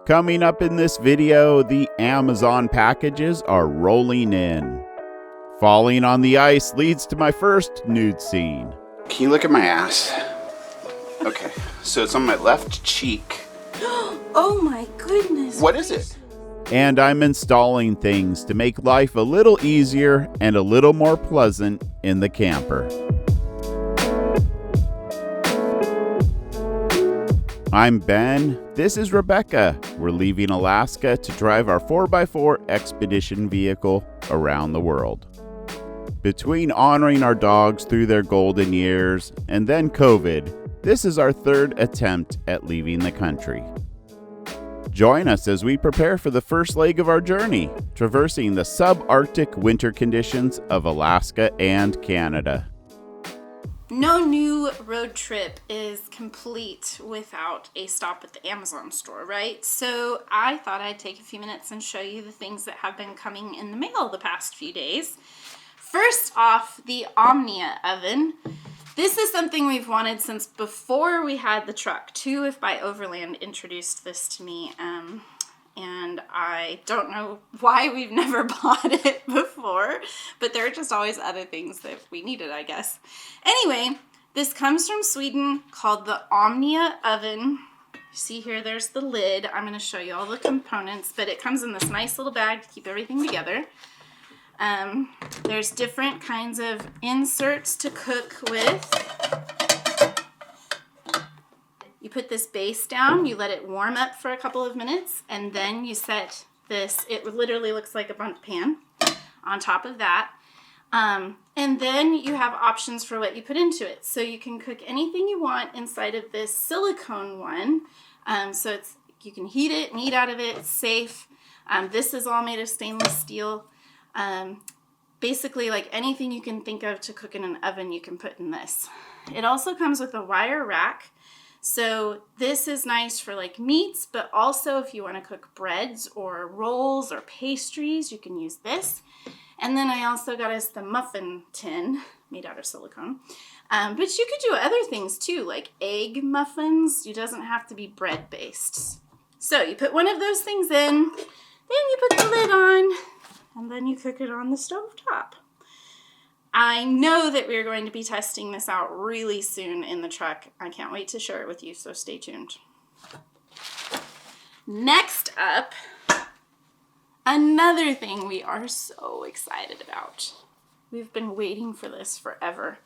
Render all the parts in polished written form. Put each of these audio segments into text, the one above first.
Coming up in this video, the Amazon packages are rolling in. Falling on the ice leads to my first nude scene. Can you look at my ass? Okay, so it's on my left cheek. Oh my goodness. What is it? And I'm installing things to make life a little easier and a little more pleasant in the camper. I'm Ben, this is Rebecca. We're leaving Alaska to drive our 4x4 expedition vehicle around the world. Between honoring our dogs through their golden years and then COVID, this is our third attempt at leaving the country. Join us as we prepare for the first leg of our journey, traversing the subarctic winter conditions of Alaska and Canada. No new road trip is complete without a stop at the Amazon store, right? So I thought I'd take a few minutes and show you the things that have been coming in the mail the past few days. First off, the Omnia Oven. This is something we've wanted since before we had the truck. Two If by Overland introduced this to me, and I don't know why we've never bought it before, but there are just always other things that we needed, I guess. Anyway, this comes from Sweden, called the Omnia Oven. You see here, there's the lid. I'm going to show you all the components, but it comes in this nice little bag to keep everything together. There's different kinds of inserts to cook with. You put this base down, you let it warm up for a couple of minutes, and then you set this, it literally looks like a bundt pan, on top of that. And then you have options for what you put into it. So you can cook anything you want inside of this silicone one. So you can heat it and eat out of it, it's safe. This is all made of stainless steel. Basically, like anything you can think of to cook in an oven, you can put in this. It also comes with a wire rack. So this is nice for like meats, but also if you want to cook breads or rolls or pastries, you can use this. And then I also got us the muffin tin made out of silicone. But you could do other things too, like egg muffins. It doesn't have to be bread based. So you put one of those things in, then you put the lid on, and then you cook it on the stove top. I know that we're going to be testing this out really soon in the truck. I can't wait to share it with you, so stay tuned. Next up, another thing we are so excited about. We've been waiting for this forever.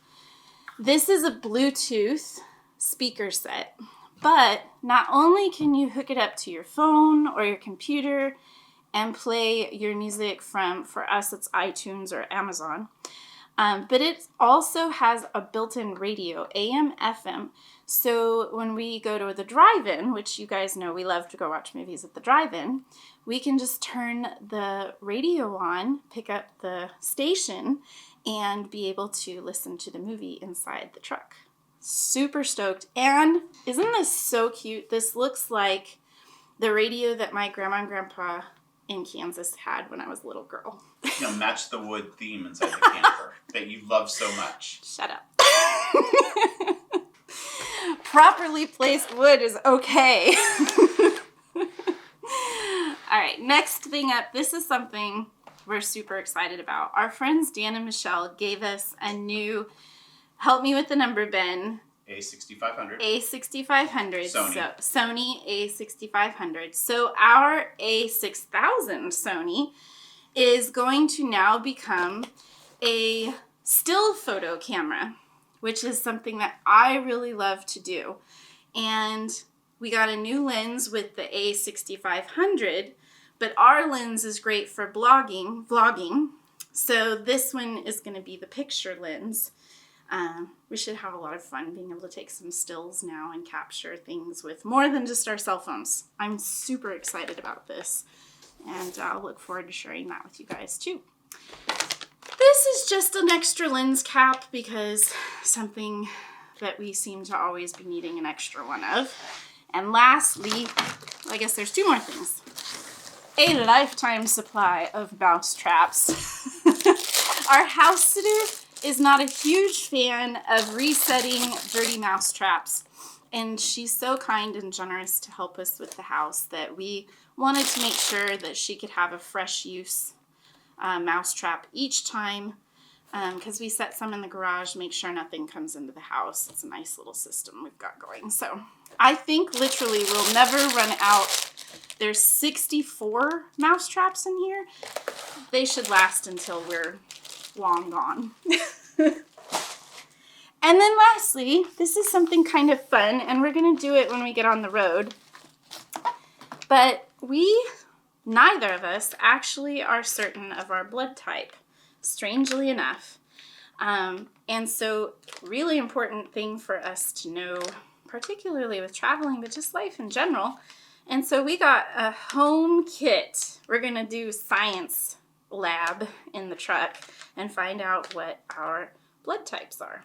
This is a Bluetooth speaker set, but not only can you hook it up to your phone or your computer and play your music from, for us, it's iTunes or Amazon. But it also has a built-in radio, AM, FM. So when we go to the drive-in, which you guys know we love to go watch movies at the drive-in, we can just turn the radio on, pick up the station, and be able to listen to the movie inside the truck. Super stoked. And isn't this so cute? This looks like the radio that my grandma and grandpa in Kansas had when I was a little girl. You know, match the wood theme inside the camper that you love so much. Shut up. Properly placed wood is okay. All right, next thing up. This is something we're super excited about. Our friends Dan and Michelle gave us a new, help me with the number, Ben. A6500. A6500. Sony. So, Sony A6500. So our A6000 Sony is going to now become a still photo camera, which is something that I really love to do. And we got a new lens with the A6500, but our lens is great for vlogging. So this one is going to be the picture lens. We should have a lot of fun being able to take some stills now and capture things with more than just our cell phones. I'm super excited about this, and I'll look forward to sharing that with you guys too. This is just an extra lens cap because something that we seem to always be needing an extra one of. And lastly, I guess there's two more things. A lifetime supply of mouse traps. Our house sitter is not a huge fan of resetting dirty mouse traps. And she's so kind and generous to help us with the house that we wanted to make sure that she could have a fresh use mousetrap each time, because we set some in the garage, make sure nothing comes into the house. It's a nice little system we've got going. So I think literally we'll never run out. There's 64 mousetraps in here. They should last until we're long gone. And then lastly, this is something kind of fun, and we're going to do it when we get on the road. But neither of us actually are certain of our blood type, strangely enough. And so really important thing for us to know, particularly with traveling, but just life in general. And so we got a home kit. We're going to do science lab in the truck and find out what our blood types are.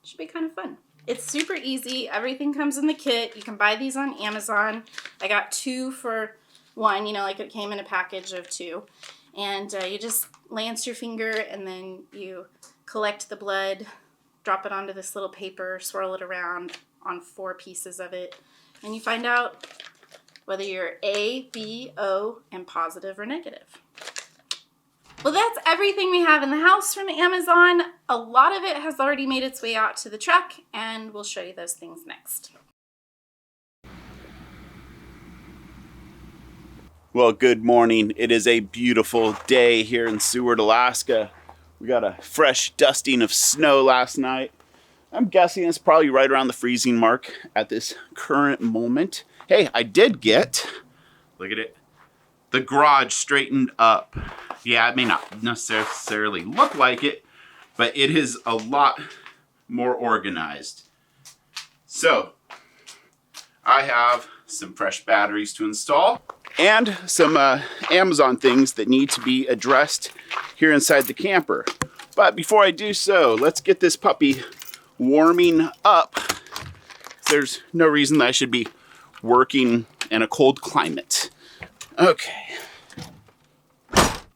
Should be kind of fun. It's super easy. Everything comes in the kit. You can buy these on Amazon. I got 2 for 1, like it came in a package of 2. And you just lance your finger and then you collect the blood, drop it onto this little paper, swirl it around on 4 pieces of it, and you find out whether you're A, B, O, and positive or negative. Well, that's everything we have in the house from Amazon. A lot of it has already made its way out to the truck, and we'll show you those things next. Well, good morning. It is a beautiful day here in Seward, Alaska. We got a fresh dusting of snow last night. I'm guessing it's probably right around the freezing mark at this current moment. Hey, I did get, look at it, the garage straightened up. Yeah, it may not necessarily look like it, but it is a lot more organized. So, I have some fresh batteries to install and some Amazon things that need to be addressed here inside the camper. But before I do so, let's get this puppy warming up. There's no reason that I should be working in a cold climate.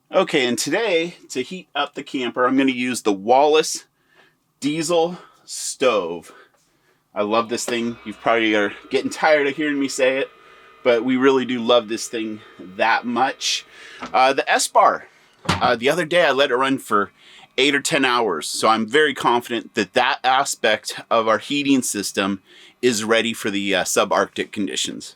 Okay, and today, to heat up the camper, I'm going to use the Wallace diesel stove. I love this thing. You probably are getting tired of hearing me say it, but we really do love this thing that much. The S-Bar, the other day I let it run for 8 or 10 hours, so I'm very confident that that aspect of our heating system is ready for the subarctic conditions.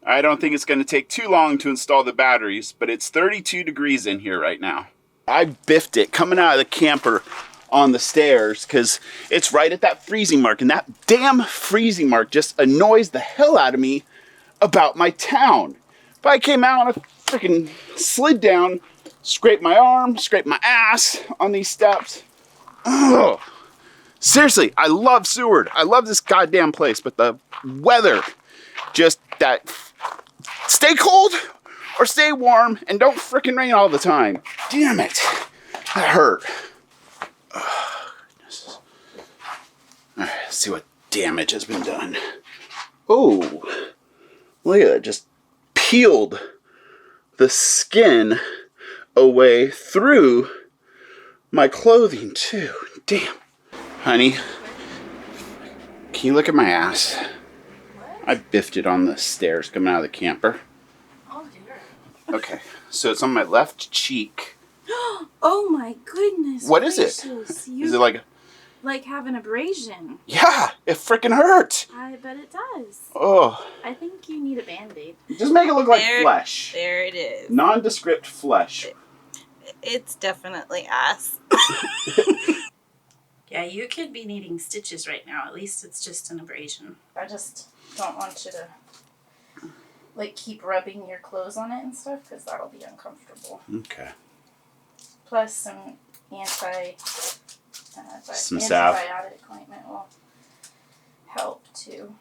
I don't think it's going to take too long to install the batteries, but it's 32 degrees in here right now. I biffed it coming out of the camper on the stairs because it's right at that freezing mark, and that damn freezing mark just annoys the hell out of me about my town. If I came out and I freaking slid down, scraped my arm, scraped my ass on these steps. Ugh. Seriously, I love Seward. I love this goddamn place, but the weather, just that, stay cold or stay warm and don't frickin' rain all the time. Damn it. That hurt. Oh, goodness. All right, let's see what damage has been done. Oh, look at that. Just peeled the skin away through my clothing too. Damn. Honey, can you look at my ass? What? I biffed it on the stairs coming out of the camper. Oh dear. Okay, so it's on my left cheek. Oh my goodness. What is it? Is it like have an abrasion? Yeah, it freaking hurt. I bet it does. Oh. I think you need a Band-Aid. Just make it look like flesh. There it is. Nondescript flesh. It's definitely ass. Yeah, you could be needing stitches right now. At least it's just an abrasion. I just don't want you to keep rubbing your clothes on it and stuff because that'll be uncomfortable. Okay. Plus some antibiotic ointment will help too.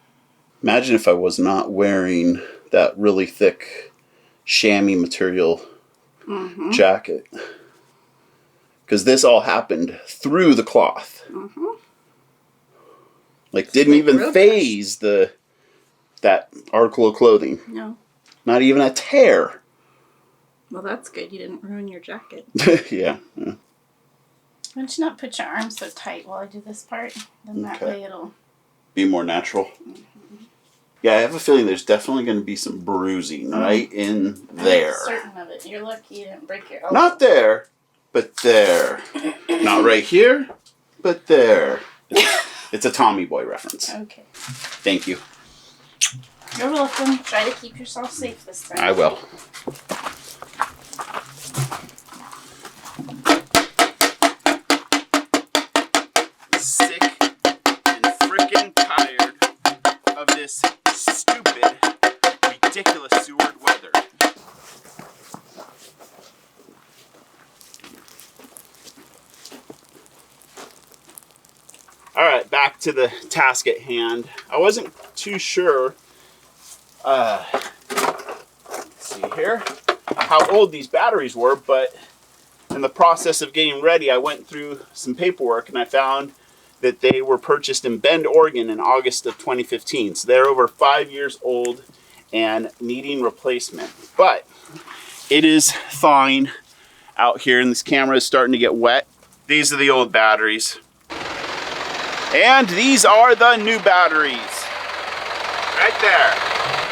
Imagine if I was not wearing that really thick chamois material jacket. Because this all happened through the cloth. Didn't even phase that article of clothing. No. Not even a tear. Well, that's good. You didn't ruin your jacket. Yeah. Why don't you not put your arms so tight while I do this part? Then that way it'll Be more natural. Yeah, I have a feeling there's definitely going to be some bruising right in there. I'm certain of it. You're lucky you didn't break your elbow. Not there, but there. Not right here, but there. It's a Tommy Boy reference. Okay. Thank you. You're welcome. Try to keep yourself safe this time. I will. Sick and frickin' tired of this stupid, ridiculous Seward weather. All right, back to the task at hand. I wasn't too sure, let's see here, how old these batteries were, but in the process of getting ready, I went through some paperwork and I found that they were purchased in Bend, Oregon in August of 2015. So they're over 5 years old and needing replacement. But it is thawing out here and this camera is starting to get wet. These are the old batteries. And these are the new batteries. Right there.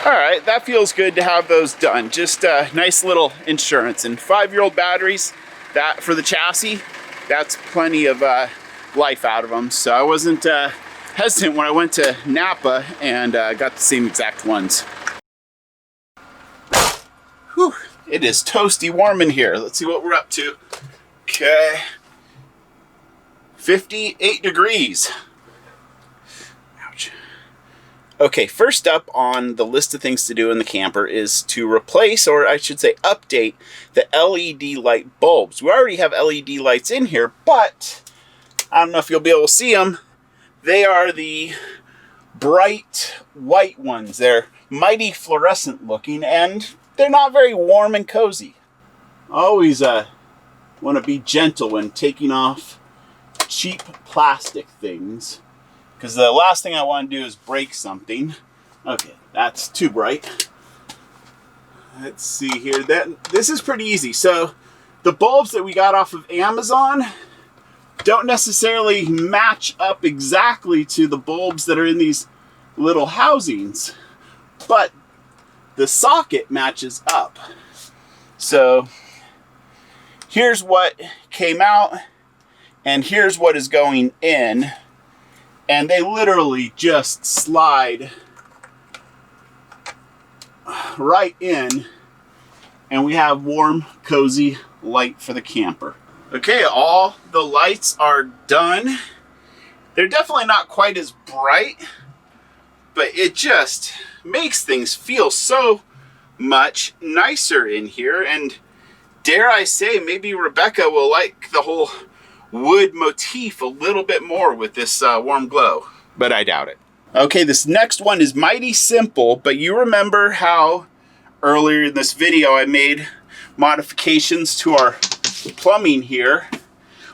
All right, that feels good to have those done. Just a nice little insurance. And 5-year-old batteries, that for the chassis, that's plenty of life out of them. So I wasn't hesitant when I went to Napa and got the same exact ones. Whew, it is toasty warm in here. Let's see what we're up to. Okay, 58 degrees. Ouch. Okay, first up on the list of things to do in the camper is to replace, or I should say update, the LED light bulbs. We already have LED lights in here, but I don't know if you'll be able to see them. They are the bright white ones. They're mighty fluorescent looking, and they're not very warm and cozy. Always want to be gentle when taking off cheap plastic things, because the last thing I want to do is break something. Okay, that's too bright. Let's see here. This is pretty easy. So the bulbs that we got off of Amazon don't necessarily match up exactly to the bulbs that are in these little housings, but the socket matches up. So here's what came out and here's what is going in, and they literally just slide right in, and we have warm, cozy light for the camper. Okay, all the lights are done. They're definitely not quite as bright, but it just makes things feel so much nicer in here. And dare I say, maybe Rebecca will like the whole wood motif a little bit more with this warm glow, but I doubt it. Okay, this next one is mighty simple, but you remember how earlier in this video I made modifications to our plumbing here.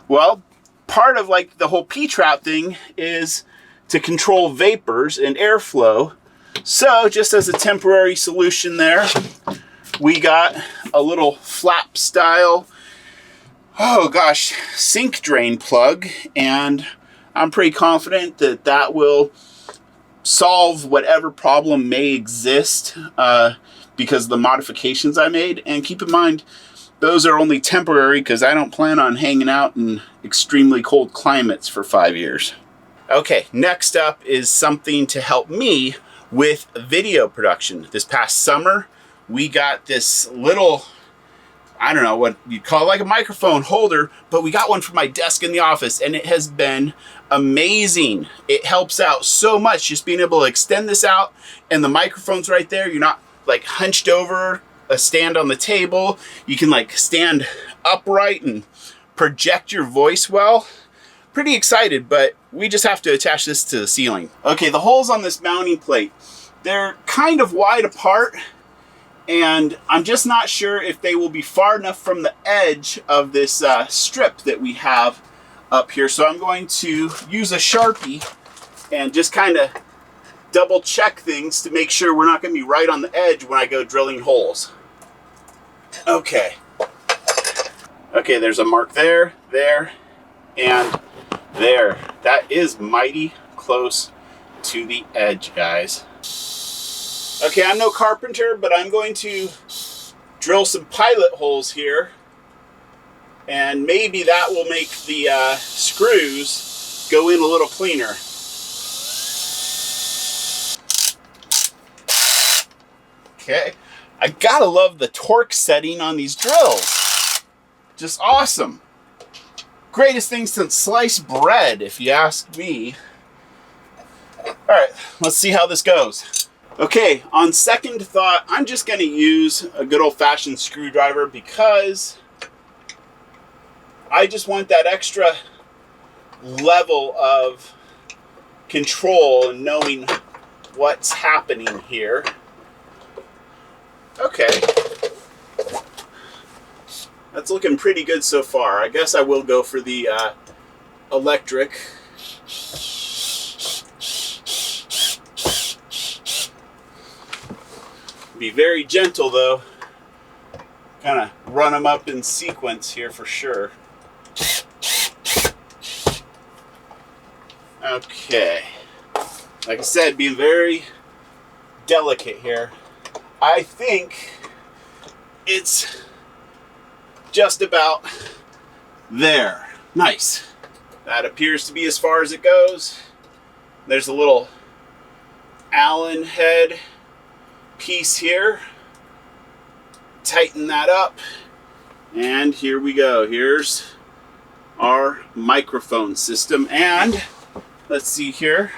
Well, part of like the whole P-trap thing is to control vapors and airflow. So just as a temporary solution there, we got a little flap style, oh gosh, sink drain plug, and I'm pretty confident that that will solve whatever problem may exist because of the modifications I made. And keep in mind, those are only temporary because I don't plan on hanging out in extremely cold climates for 5 years. Okay, next up is something to help me with video production. This past summer, we got this little, I don't know what you'd call it, like a microphone holder, but we got one for my desk in the office, and it has been amazing. It helps out so much just being able to extend this out, and the microphone's right there. You're not like hunched over a stand on the table. You can like stand upright and project your voice well. Pretty excited, but we just have to attach this to the ceiling. Okay, the holes on this mounting plate, they're kind of wide apart, and I'm just not sure if they will be far enough from the edge of this strip that we have up here. So I'm going to use a Sharpie and just kind of double check things to make sure we're not going to be right on the edge when I go drilling holes. Okay. Okay, there's a mark there, there, and there. That is mighty close to the edge, guys. Okay, I'm no carpenter, but I'm going to drill some pilot holes here, and maybe that will make the screws go in a little cleaner. Okay, I gotta love the torque setting on these drills. Just awesome. Greatest thing since sliced bread, if you ask me. All right, let's see how this goes. Okay, on second thought, I'm just gonna use a good old-fashioned screwdriver because I just want that extra level of control and knowing what's happening here. Okay. That's looking pretty good so far. I guess I will go for the electric. Be very gentle though. Kind of run them up in sequence here for sure. Okay. Like I said, being very delicate here. I think it's just about there. Nice. That appears to be as far as it goes. There's a little Allen head piece here. Tighten that up. And here we go. Here's our microphone system. And let's see here.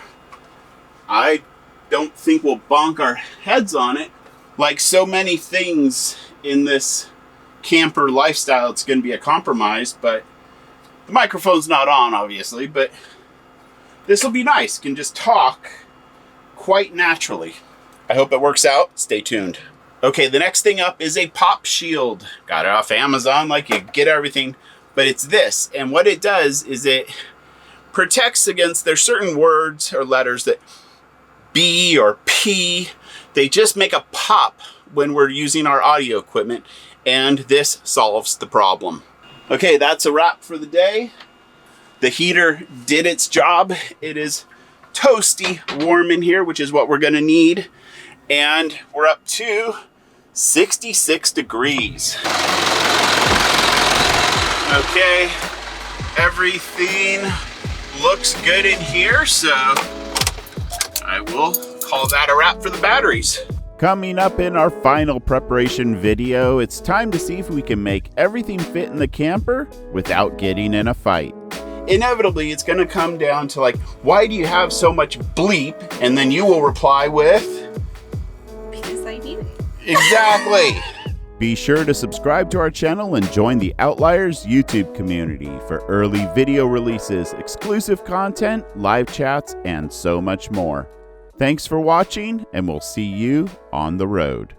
I don't think we'll bonk our heads on it. Like so many things in this camper lifestyle, it's going to be a compromise, but the microphone's not on, obviously, but this will be nice. Can just talk quite naturally. I hope it works out. Stay tuned. Okay, the next thing up is a pop shield. Got it off Amazon, like you get everything, but it's this. And what it does is it protects against, there's certain words or letters that B or P, they just make a pop when we're using our audio equipment, and this solves the problem. Okay, that's a wrap for the day. The heater did its job. It is toasty warm in here, which is what we're gonna need. And we're up to 66 degrees. Okay, everything looks good in here, so I will call that a wrap for the batteries. Coming up in our final preparation video, it's time to see if we can make everything fit in the camper without getting in a fight. Inevitably, it's going to come down to like, why do you have so much bleep? And then you will reply with, because I do. Exactly. Be sure to subscribe to our channel and join the Outliers YouTube community for early video releases, exclusive content, live chats, and so much more. Thanks for watching, and we'll see you on the road.